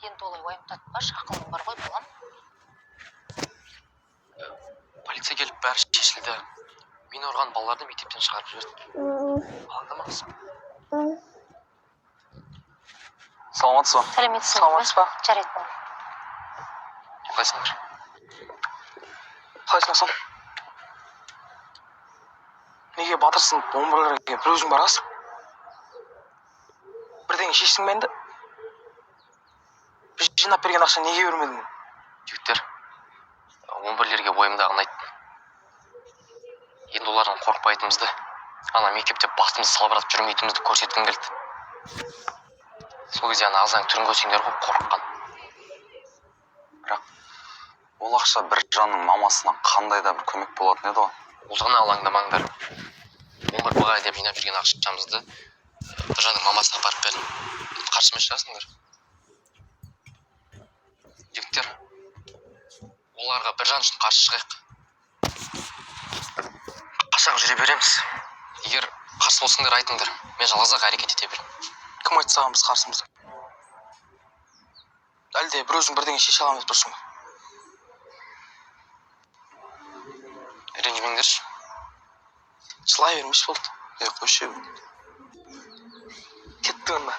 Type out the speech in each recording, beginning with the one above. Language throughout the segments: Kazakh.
Енді олай уайымдатпашы, ақылың бар ғой, балам. Полиция келіп бәрі шешілді. Мен ұрған балаларды мектептен шығарып жіберді. Алаңдамаңыз. Саламатсыз ба? Сәлеметсіз ба? Жарайды. Қалайсыңдар? Қалайсың, Асан? Неге батырсың? 11-лерге бір өзің барасың? Бірдеңе шештің бе енді? Жинап берген ақша неге бермедің? Жігіттер, 11-лерге бойымдағын айттым. Енді олардың қорқпайтынымызды, ана мектепте басымызды салбыратып жүрмейтінімізді көрсеткім келді. Сол кезде ағзаң түрін көрсеңдер ғой, қорыққан. Бірақ ол ақша бір жанның мамасына қандай да бір көмек болатын еді ғой. Олжаны алаңдамаңдар. 11-ға деп жинап жүрген ақшамызды бір жанның мамасына апарып бердім. Қарсы емес шығасыңдар. Жігіттер, оларға бір жан үшін қарсы шығайық. Қашан жүре береміз. Егер қарсы болсыңдар айтыңдар, мен жалғыз-ақ әрекет ете берем. Кім айтты саған біз қарсымызды? Әлде бір өзің бірдеңе шеше аламыз тұрсың ба? Ренжімеңдерші. Жылай бермеш болды. Қойшы. Кетті онда.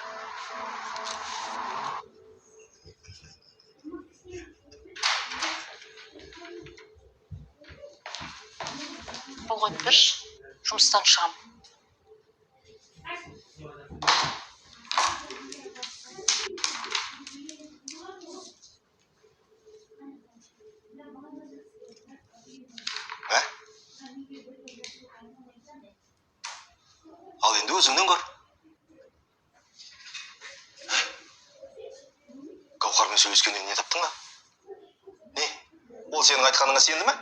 Бұл қойып берші, жұмыстан шығам. Ал енді өзіңнен көр. Гауһармен сөйлескенде не таптың ба? Не? Ол сенің айтқаныңа сенді ме?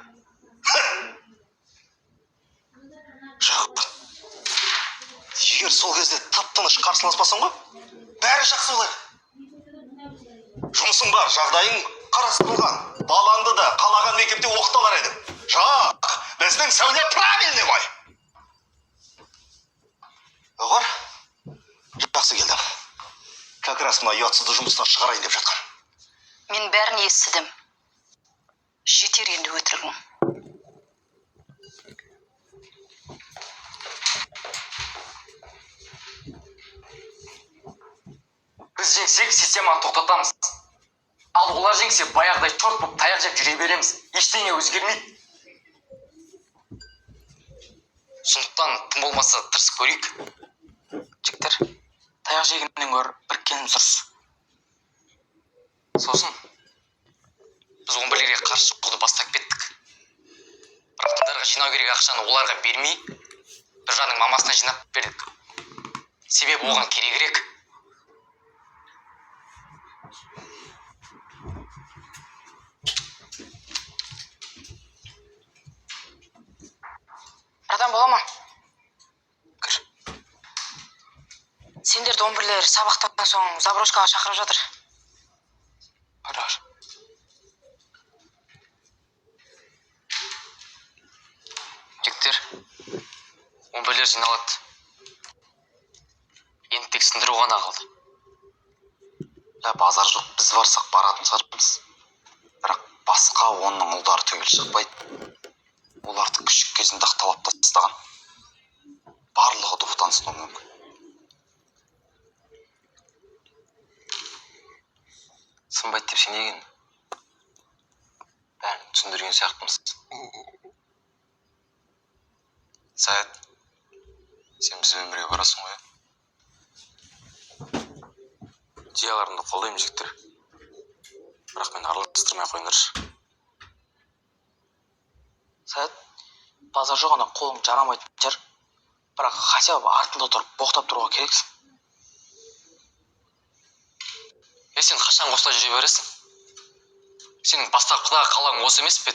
Жоқ. Егер сол кезде тып-тыныш қарсыласпасаң ғой, бәрі жақсы болады. Жұмысың бар, жағдайың қарастырылған. Балаңды да қалаған мектепте оқыта алар едің. Жоқ, біздің Сәуле правильный ғой. Оғар, жақсы келдің. Как раз мына ұятсызды жұмыстан шығарайын деп жатқан. Мен бәрін естідім. Жетер енді өтірігің. Біз жеңсек, системаны тоқтатамыз. Ал олар жеңсе, баяғыдай чорт болып таяқ жеп жүре береміз. Ештеңе өзгермейді. Сондықтан тым болмаса тырысып көрейік. Жігіттер, таяқ жегеннен гөрі біріккеніміз дұрыс. Сосын біз 11-лерге қарсы шығуды бастап кеттік. Бірақ тыңдарға жинау керек ақшаны оларға бермей, бір жанның мамасына жинап бердік. Себебі оған керегірек. Братан, бола ма? Кір. Сендерді 11-лер сабақтан соң заброшкаға шақырып жатыр. Бар. Жігіттер, 11-лер жиналады. Енді тек сындыру ғана қалды. Базар жоқ, біз барсақ баратын шығармыз. Бірақ басқа оның ұлдары түгел шықпайды. Оларды күшік кезінде ақталап тастаған. Барлығы да ұқтансынуы мүмкін. Сынбайды деп сен еген. Бәрін түсіндірген сияқтымыз. Саят, сен бізбен бірге барасың ғой? Дияларымды қолдаймын, жігіттер. Бірақ мен араластырмай қойыңдаршы. Саят, базар жоғынан қолың жарамайды жар. Бірақ хотя бы артында тұрып боқтап тұруға керексің. Сен қашан осылай жүре бересің? Сенің бастапқыдағы қалаң осы емес пе?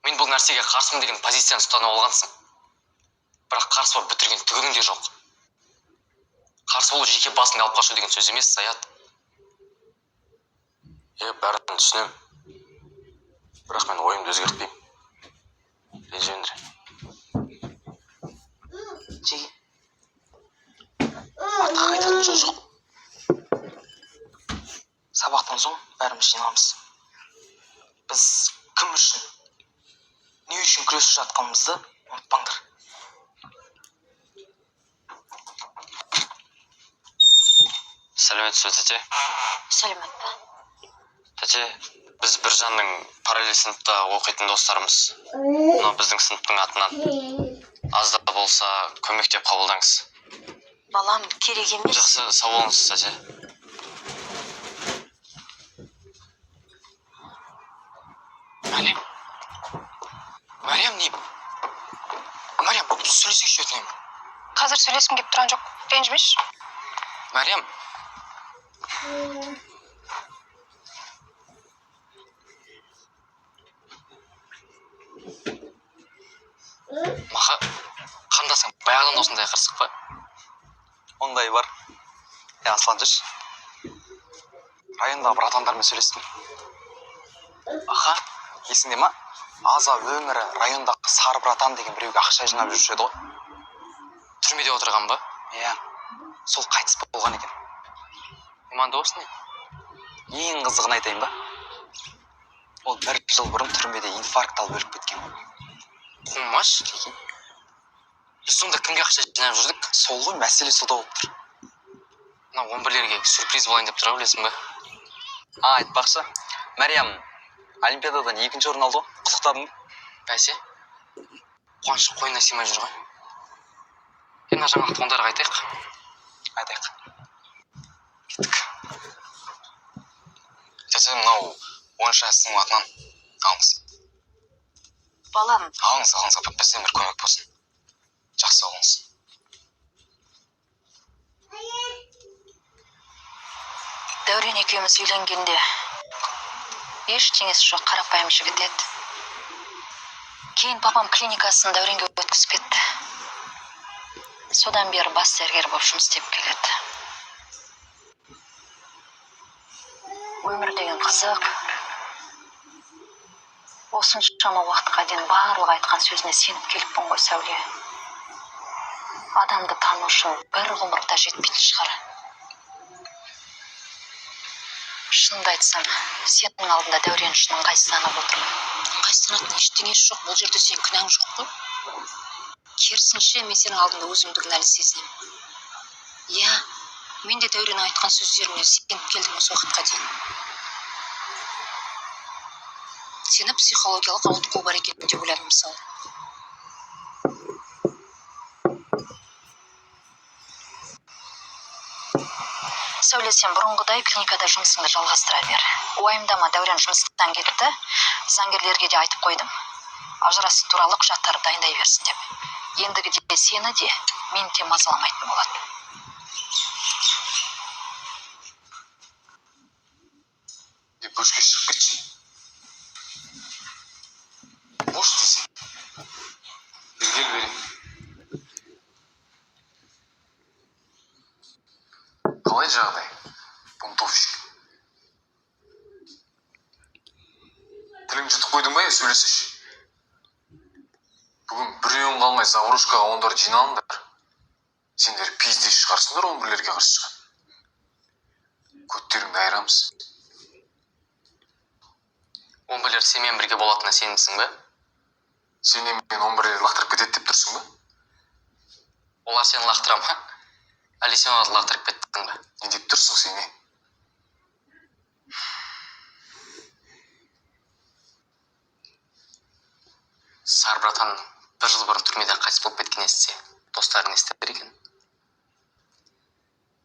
Мен бұл нәрсеге қарсымын деген позицияны ұстанып алғансың. Бірақ қарсы болып бітірген түгің де жоқ. Қарсы болу жеке басыңды алып қашу деген сөз емес, Саят. Бәрін түсінем. Бірақ мен ойымды өзгертпеймін. Ренжімеңдер. Жеге. Артқа қайтатын жол жоқ. бәріміз жиналамыз. Біз кім үшін, не үшін күресіп жатқанымызды ұмытпаңдар. Сәлеметсіз, тәте. Сәлеметті. Тәте, біз Біржанның параллель сыныпта оқитын достарымыз. Мынау біздің сыныптың атынан. Аз да болса көмектеп қабылдаңыз. Балам, керек емес. Жақсы, сау болыңыз, тәте. Мәриям не? Мәриям, сөйлесейікші өтінемін. Қазір сөйлескім келіп тұрған жоқ. Ренжімеші. Мәриям. Маха, қандасың, баяғыдан осындай қырсық па? Ондай бар. Аслан жүрші. Райондағы братандармен сөйлестім. Аха, есіңде ма? Аза өмірі райондағы Сары братан деген біреуге ақша жинап жүруші еді ғой. Түрмеде отырған ба? Иә, сол қайтыс болған екен. Иманды болсын не? Ең қызығын айтайын ба? Ол 1 жыл бұрын түрмеде инфаркт алып өліп кеткен. Қумаш? Біз сонда кімге ақша жинап жүрдік? Сол ғой, мәселе сода болып тұр. Мына 11-лерге сюрприз болайын деп тұра білесің бе? Айтпақшы, Мәриям Олимпиададан 2-ші орын алды ғой. Құттықтадың ба? Бәсе, қуанышы қойнына сыймай жүр ғой. Енді жаңалықты ондарға айтайық. Айтайық. Кеттік. Тәте, мынау 10-шы сынып атынан алыңыз. Балам, Алыңыз, бізден бір көмек болсын. Жақсы болыңыз. Дәурен екеуміз үйленгенде ештеңесі жоқ қарапайым жігіт еді. Кейін папам клиникасын Дәуренге өткізіп кетті. Содан бері бас дәрігер болып жұмыс істеп келеді. Өмір деген қызық. Осыншама уақытқа дейін барлық айтқан сөзіне сеніп келіппін ғой, Сәуле. Адамды тану үшін бір ғұмырда жетпейтін шығар. Шынымды айтсам, сенің алдында Дәурен үшін ыңғайсызданып отырмын. Ыңғайсызданатын ештеңесі жоқ, бұл жерде сен күнәң жоқ қой. Керісінше, мен сенің алдында өзімді кінәлі сезінемін. Иә, мен де Дәурен айтқан сөздеріне сеніп келдім осы уақытқа дейін. Сені психологиялық ауытқу бар екен деп ойладым мысалы. Сәуле, сен бұрынғыдай клиникада жұмысыңды жалғастыра бер. Уайымдама, Дәурен жұмыстан кетті. Заңгерлерге де айтып қойдым. Ажырасу туралы құжаттарды дайындай берсін деп. Ендігіде сені де, мені де мазаламайтын болады. Бөшке шығып кетші. Бош десең. Бергел берейін. Қалай жағдай? Бунтовщик. Тілің жұтып қойдың ба, сөйлесеші. Бүгін біреуін қалмай Заврушкаға ондар жиналыңдар. Сендер пиздей шығарсыңдар 11-лерге қарсы шығып. Көттеріңді айырамыз. 11-лер сенімен бірге болатынына сенімсің бе? Сен мен 11-лер лақтырып кетеді деп тұрсың ба? Олар сені лақтыра ма? Әлі сен оларды лақтырып кеттің бе? Не деп тұрсың сен, не? Сары братан 1 жыл бұрын түрмеде қайтыс болып кеткен естісе, достарын естер екен.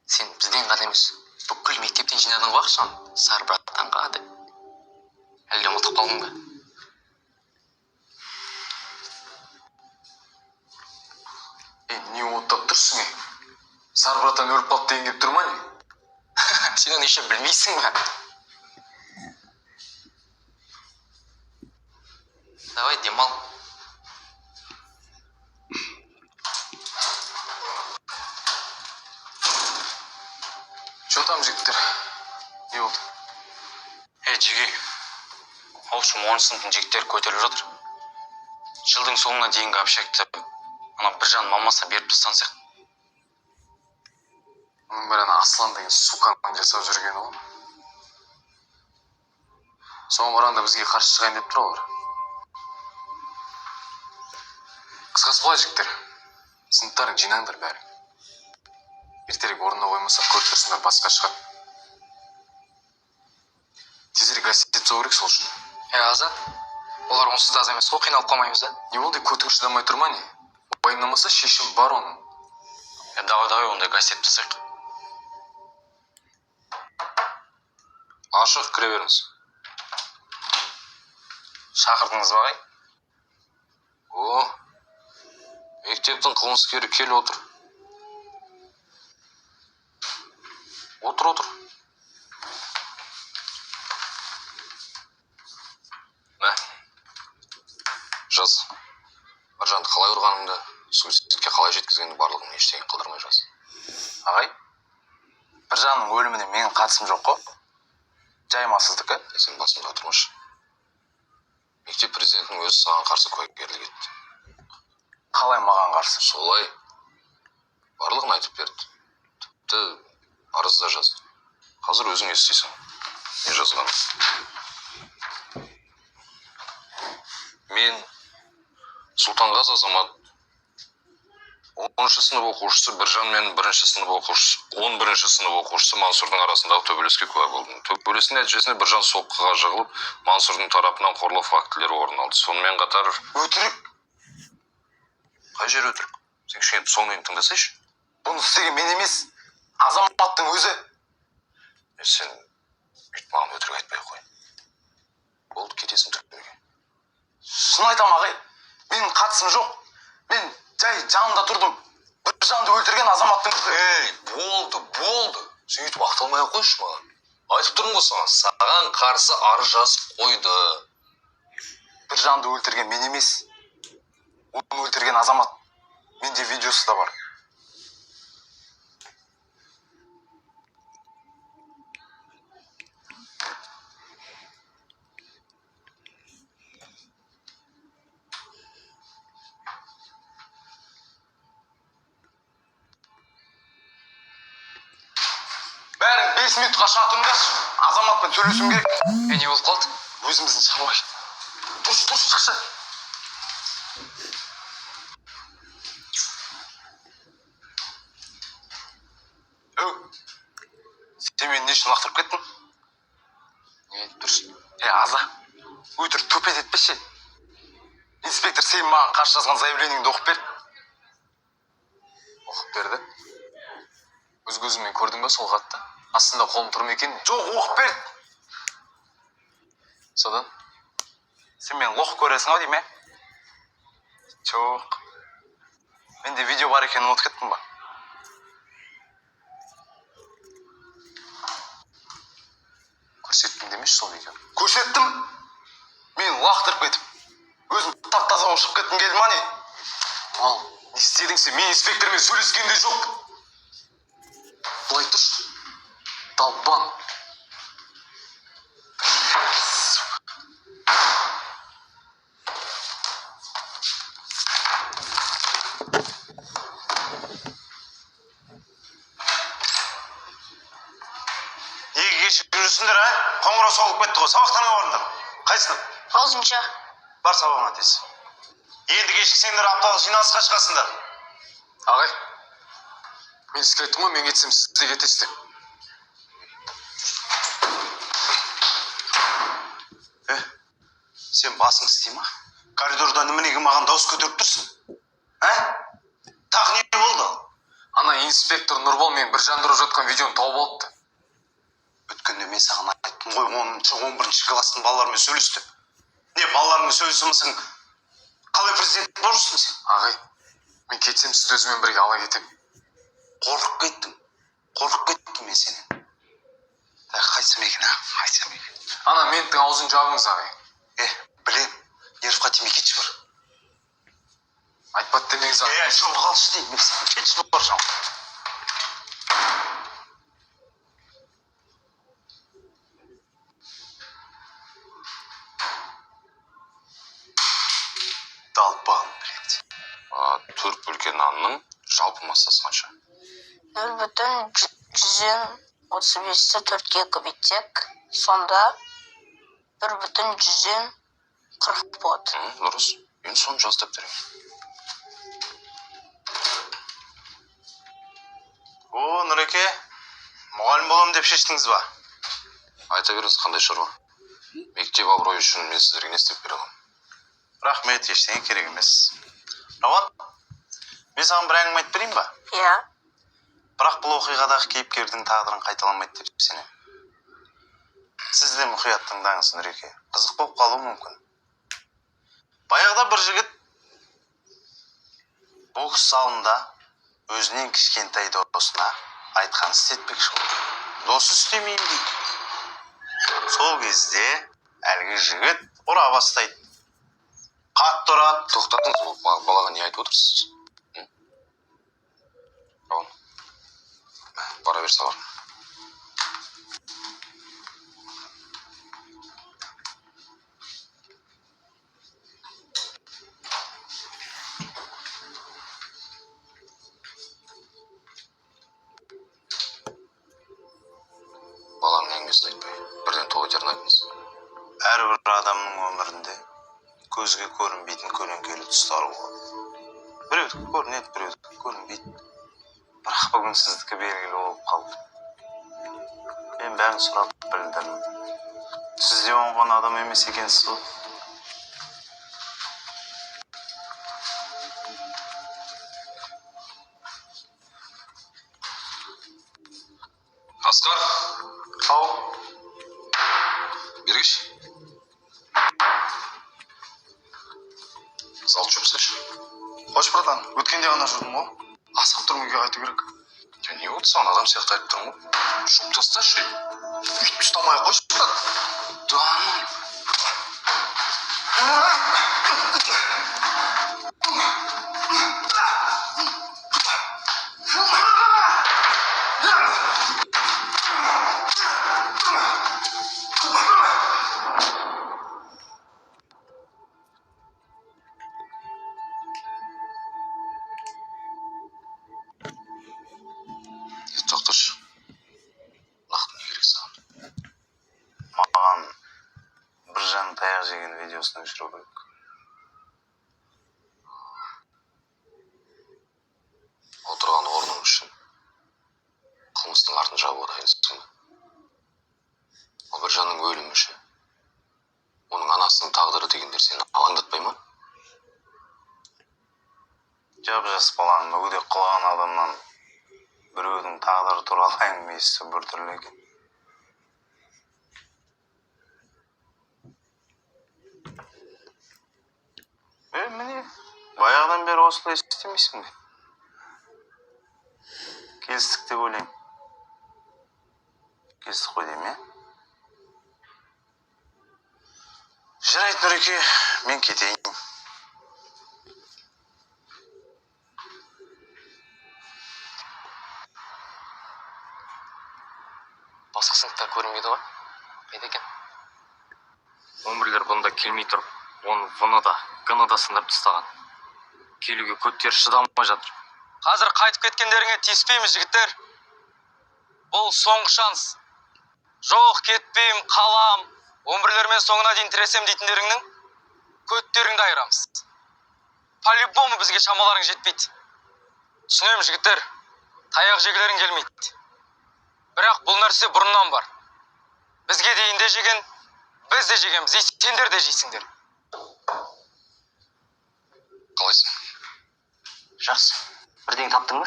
Сен бізден ғана емес, бүкіл мектептен жинадың ғой ақшаны, Сары братанға деп. Әлде ұмытып қалдың ба? Не оттап тұрсың, Сары братан өліп қалды деген кеп тұрма не? Сен оны еше білмейсің ба? Давай, демал. Че там, жігіттер? Не болды? Жеге. В общем, 10 сыныптың жігіттері көтеріліп жатыр. Жылдың соңына дейінгі общакты ана Біржан мамасына беріп тастансақ. Оның бір ана Аслан деген суканың жасап жүргені ғой. соңғы ранда бізге қарсы шығайын деп тұр олар. Қысқасы былай жігіттер, сыныптарың жинаңдар бәрі. Ертерек орнына қоймаса көріп тұрсыңдар басқа шығады. Тезірек гостиница болу керек сол үшін. Азат, олар онсыз да аз емес, сол қиналып қалмаймыз да. Не болды, көтің шыдамай тұрма не? Уайымдамаса шешім бар оның. Давай, ондай гостиница жасайық. Ашық кіре беріңіз. Шақырдыңыз ба ағай? О, мектептің қылмыскері кел отыр. Отыр. Мә, жаз. Біржанды қалай ұрғаныңды, суицидке қалай жеткізгенді барлығын ештеңе қылдырмай жаз. Ағай, Біржанның өліміне менің қатысым жоқ қой. Жаймасыздікі. Сен басымда отырмашы. Мектеп президентінің өзі саған қарсы куәгерлік етті. Қалай маған қарсы? Солай. Барлығын айтып берді. Тіпті арызда жаз. Қазір өзің естисің. Не жазған? Мен Сұлтанғазы Азамат 10-шы сынып оқушысы Біржан мен 11-ші сынып оқушысы Мансұрдың арасындағы төбелеске куә болдым. Төбелестің нәтижесінде Біржан соққыға жығылып, Мансұрдың тарапынан қорлау фактілері орын алды. Сонымен қатар... Өтірік. Қай жер өтірік? Сен кішкене соңынан тыңдасайшы. Бұны істеген мен емес, Азаматтың өзі. Сен бүйтіп маған өтірік айтпай қой. Болды, кетесің түрмеге. Шын айтам ағай, менің қатысым жоқ. Мен жай жанында тұрдым. Біржанды өлтірген Азаматтың өзі. Болды. Сөйтіп ақталмай қойшы маған. Айтып тұрмын ғой саған, саған қарсы арыз жазып қойды. Біржанды өлтірген мен емес, оны өлтірген Азамат. Менде видеосы да бар. Бәрін 5 минутқа шақырыңдаршы. Азаматпен сөйлесуім керек. Не болып қалды? Өзіміздің шаруа. Дұрыс шықшы. Сен мені не үшін лақтырып кеттің? Не айтып тұрсың? Аза, өтірік төпет етпеші. Инспектор сен маған қарсы жазған заявлениеңді оқып бер. Оқып берді. Өз көзіммен көрдің бе сол хатты? Астында қолым тұр ма екен? Жоқ, оқып бер. Содан? Сен мен лоқ көресің ау дейме? Жоқ. Менде видео бар екенін ұмытып кеттің ба? Көрсеттің демеші сол видеоны. Көрсеттім. Мен лақтырып кетіп. Өзім тап-таза болып шығып кеттім келді ма не? Мал, не істедің сен? Мен инспектормен сөйлескенде жоқ. Былай тұршы. Далбан. Неге кешіп жүрсіңдер, а? Қоңырау соғылып кетті ғой, сабақтарға барыңдар. Қайсың? 9-шы. Бар сабағыңа тез. Енді кешіксеңдер апталық жиналысқа шығасыңдар. Ағай, мен сізге айттым ғой, мен кетсем сіз де кетесіздер. Сен басың істей ма? Коридорда неменеге маған дауыс көтеріп тұрсың? Тағы не болды? Ана инспектор Нұрбол мен Біржанды ұрып жатқан видеоны тауып алыпты. Өткенде мен саған айттым ғой, 10-11 класстың балаларымен сөйлесті. Не, балалармен сөйлесемісің? Қалай президент болырсың сен? Ағай, мен кетсем сіз өзімен бірге ала кетем. Қорқып кеттім мен сенен. Қайтсам екен, қайтсам екен. Ана менің аузын жабыңыз, ағай. Білем, нервқа тимей кетші бір. Айтпады демеңіз, ағай. Жоқ қалшы деймін, мен сен кетші бар жау. Далбан, блядь. 4 бөлке нанның жалпы массасы қанша? 0,135-ті 4-ге көбейтсек, сонда 1,140 болады. Дұрыс. Енді соны жаз деп беремін. Нұреке, мұғалім боламын деп шештіңіз ба? Айта беріңіз, қандай шаруа? Мектеп абыройы үшін мен сіздерге не істеп бере аламын? Рахмет, ештеңе керек емес. Рауан, мен саған бір әңгіме айтып берейін ба? Иә. Бірақ бұл оқиғадағы кейіпкердің тағдырын қайталамайды деп сенемін. Сіз де мұқият тыңдаңыз, Нұреке. Қызық болып қалуы мүмкін. Баяғыда бір жігіт бокс залында өзінен кішкентай досына айтқан істетпекші болды. Досы істемеймін дейді. Сол кезде әлгі жігіт ұра бастайды. Қатты ұрады. Тоқтатыңыз, балаға не айтып отырсыз? Рауан, бара бер сабақ. Баланың әңгімесін айтпай, бірден толық етерін айтыңыз. Әрбір адамның өмірінде көзге көрінбейтін көлеңкелі тұстары болады. Біреудікі көрінеді, біреудікі көрінбейді. Бірақ бүгін сіздікі белгілі болып қалды. Мен бәрін сұрап білдім. Сіз де оңған адам емес екенсіз ғой. Асқар, Ау, бергеш. Зал чөпсінші. қош братан, өткенде ғана жүрдім ғой. Асығып тұрмын, үйге қайту керек. Не болды саған, адам сияқты айтып тұрмын ғой. Шуып тасташы. Үйтіп ұстамай ақ қойшы, брат. Тоқташы. Нақты не керек саған? Маған бір жан таяқ жеген видеосын өшіру керек. Отырған орның үшін қылмыстың артын жабуға дайынсың ба? Ол бір жанның өлімі үшін. Оның анасының тағдыры дегендер сені алаңдатпай ма? Жап-жас баланың мүгедек қылған адамнан біреудің тағдыры туралы әңгіме есту біртүрлі екен. Міне, баяғыдан бері осылай істемейсің бе? Келістік деп ойлаймын. Келістік қой деймін, иә? Жарайды, Нұреке, мен кетейін. Басқа сыныптар көрінбейді ғой. Қайда екен? 11-лер бұнда келмей тұрып, оны V-ны да, G-ны да сындырып тастаған. Келуге көттері шыдамай жатыр. Қазір қайтып кеткендеріңе тиіспейміз, жігіттер. Бұл соңғы шанс. Жоқ, кетпеймін, қалам. 11-лермен соңына дейін тіресем дейтіндеріңнің көттеріңді айырамыз. По-любому бізге шамаларың жетпейді. Түсінемін, жігіттер. Таяқ жегілерің келмейді. Бірақ бұл нәрсе бұрыннан бар. Бізге дейін де жеген, біз де жегенбіз, сендер де жейсіңдер. Қалайсың? Жақсы. Бірден таптың ба?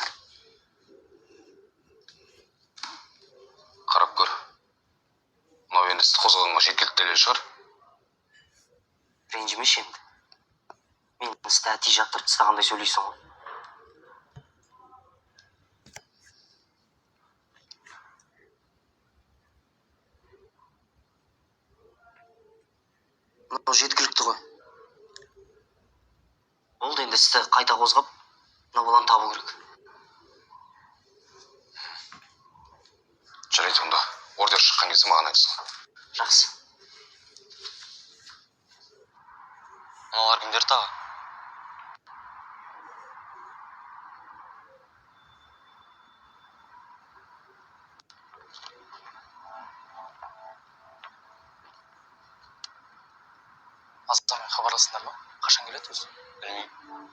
Қарап көр. Мынау енді істі қозғағанға жеткілікті дәлел шығар. Ренжімеші енді. Мен істі әти жақтырып тастағандай сөйлейсің ғой. Мынау жеткілікті ғой. Болды енді істі қайта қозғап, мынау баланы табу керек. Жарайды онда. Ордер шыққан кезде маған айтсын. Жақсы. Мыналар кімдер тағы? барасыңдар ма? Қашан келеді өзі? Білмеймін.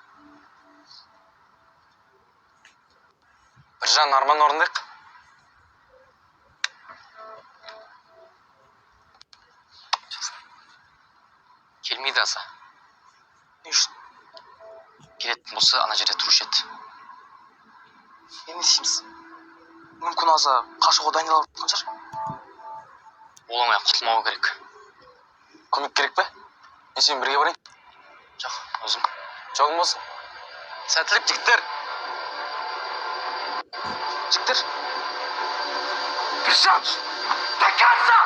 Біржан, арман орындайық. Келмейді аса. Не үшін? Келетін болса, ана жерде тұрушы еді. Не істейміз? Мүмкін аза қашуға дайындалып жатқан шығар. Оламай құтылмау керек. Көмек керек пе? Мен сен бірге барайын. Жоқ, өзім. Жоғым болсын. Сәттілік, жігіттер. Жігіттер. Біржан! До конца!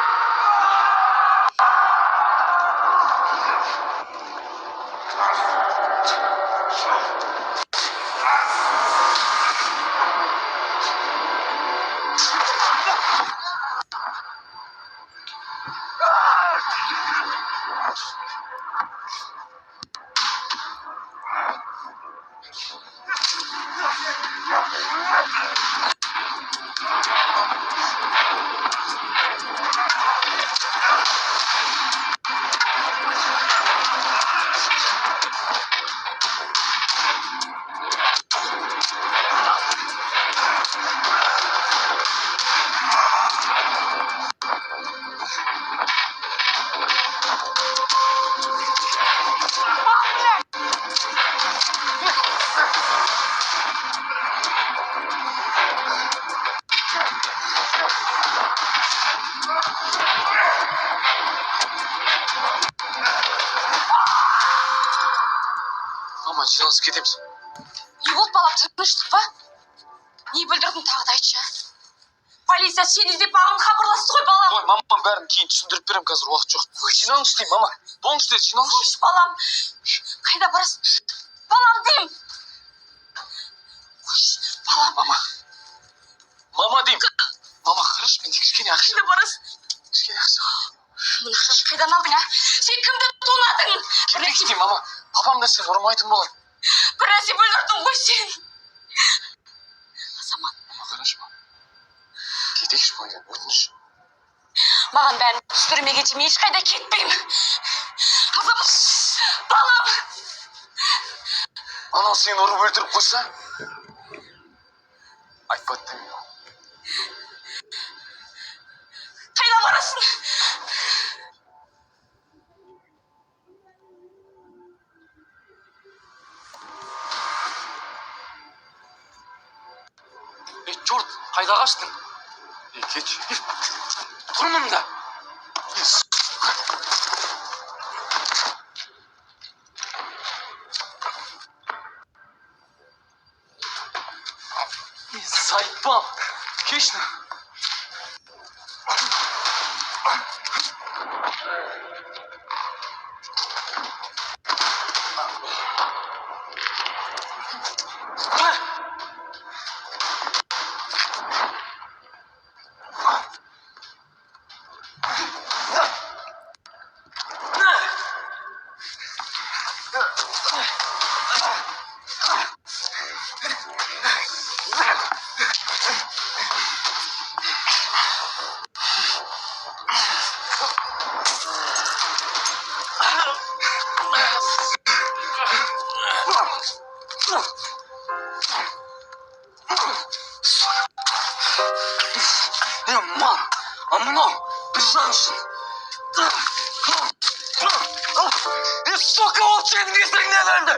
Мама, жиналысып кетеміз. Не болды, балам, тыныштық па? Не бүлдірдің, тағы да айтшы. Полиция сені іздеп маған хабарласты ғой, балам. Ой, мамам бәрін кейін түсіндіріп берем, қазір уақыт жоқ. Жиналыңыз деймін, мама. Болыңыз дейді, жиналыңыз. Қош, балам. Қайда барасың? Балам деймін. Қош, балам. Мама деймін. Мама, қарашы, менде кішкене ақша. Қайда барасың? Кішкене ақша. Мына ақшаны қайдан алдың, а? Сен кімді тонадың? Кетейік деймін, мама. Папам да сені ұрмайтын болар. Бір нәрсе бүлдірдің ғой сен. Азамат. Мама, қарашы, мама. Кетейікші бойдан, өтініш. Маған бәрін түсіндірмегенше мен ешқайда кетпеймін. Азамат, балам. Анау сені ұрып өлтіріп қойса? Айтпады деймін. Қайда барасың? Черт, қайда қаштың? Кетші. Тұр мұнда. Сайпам. Кешні. Мам, а мынау Біржаншын. Сука, ол сенің есігіңнен өлді.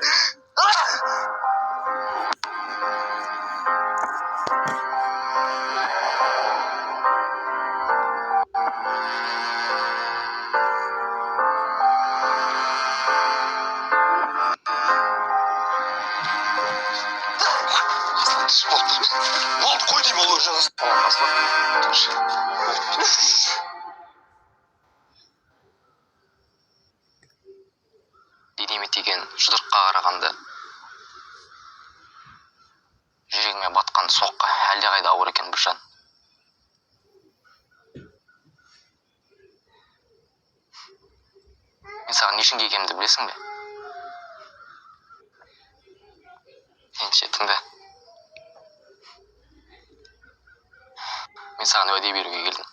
Болды, қой деймін, ол жазасын. Денеме тиген жұдырыққа қарағанды жүрегіме батқан соққы әлдеқайда ауыр екен, Біржан. Мен саған не үшін келгенімді білесің бе? Ендеше тыңда. Мен саған уәде беруге келдім.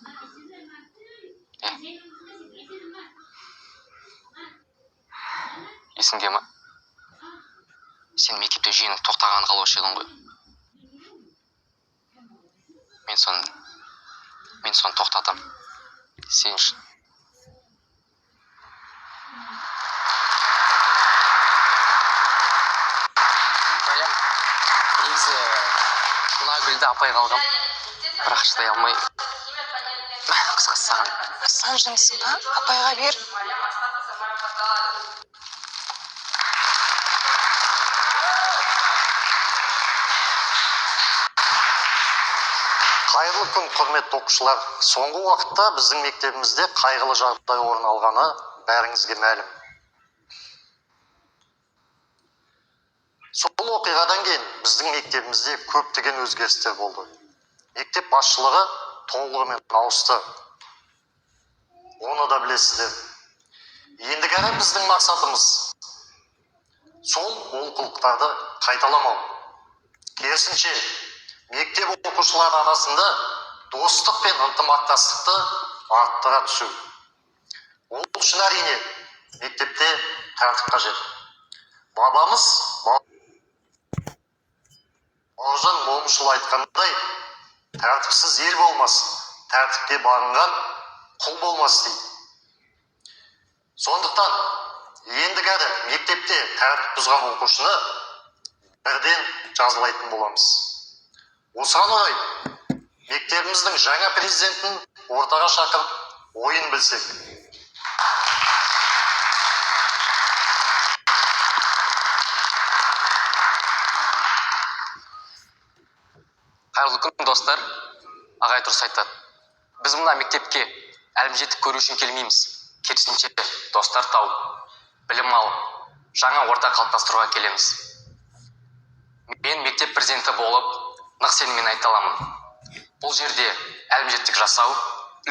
Есіңде ма? Сен мектепте жиенің тоқтағанын қалаушы едің ғой. Мен соны тоқтатам. Сен үшін. Негізі мына гүлді апайға алғам. Бірақ шыдай алмай қысқасы саған. Асан жынысың ба? Апайға бер. Қайырлы күн, құрметті оқушылар. Соңғы уақытта біздің мектебімізде қайғылы жағдай орын алғаны бәріңізге мәлім. Сол оқиғадан кейін біздің мектебімізде көптеген өзгерістер болды. Мектеп басшылығы толығымен ауысты. Оны да білесіздер. Ендігәрі біздің мақсатымыз сол олқылықтарды қайталамау. Керісінше, мектеп оқушылары арасында достық пен ынтымақтастықты арттыра түсу. Ол үшін әрине мектепте тәртіп қажет. Бабамыз Бауыржан Момышұлы айтқандай, тәртіпсіз ел болмас, тәртіпке бағынған құл болмас дейді. Сондықтан ендігәрі мектепте тәртіп бұзған оқушыны бірден жазалайтын боламыз. Осыған орай мектебіміздің жаңа президентін ортаға шақырып ойын білсек. Қайырлы күн, достар. Ағай дұрыс айтады. Біз мына мектепке әлімжеттік көру үшін келмейміз. Керісінше, достар тауып, білім алып, жаңа орта қалыптастыруға келеміз. Мен мектеп президенті болып, нық сеніммен айта аламын. Бұл жерде әлімжеттік жасау,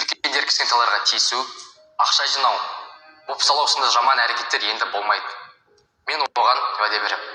үлкендер кішкентайларға тиісу, ақша жинау, бопсалау сынды жаман әрекеттер енді болмайды. Мен оған уәде беремін.